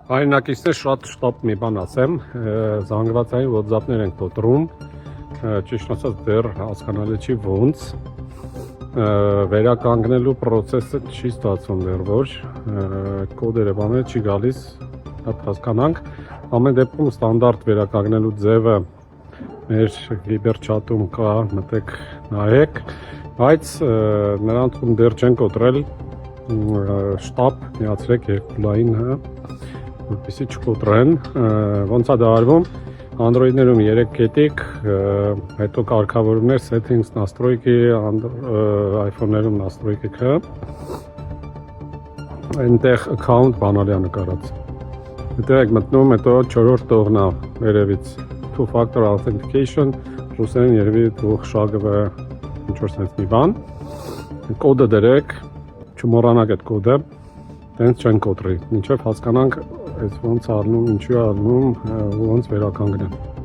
Հայրենակիցներ շատ շտապ մի բան ասեմ, զանգվածային WhatsApp-ներ ենք կոտրում, ճիշտ ասած դեռ հասկանալի չի ոնց, վերականգնելու process-ը չի ստացվում դեռ ոչ, կոդերը բաները չի գալիս, հատ հասկանանք, ամեն դեպքում ստանդարտ վերականգնելու ձևը մեր Viber chat-ում կա, մտեք նայեք, բայց նրանցում դեռ չեն կոտրել, շտապ միացրեք երկուլայինը, որպեսզի չկոտրեն, ոնց է դա արվում, Android-ներում 3 կետիկ, հետո կարգավորումներ, settings, настройки, iPhone-ներում настройки-ը, այնտեղ account բանալիա նկարած, հետո եք մտնում, հետո 4-րդ տողնա վերևից two-factor authentication, ռուսերեն երևի շագվը ինչ-որ սենց մի բան, կոդը դրեք, չմոռանաք այդ կոդը, տենց չեն կոտրի, մինչև հասկանանք այս ոնց արնում, ինչու արնում, ոնց վերականգնեմ։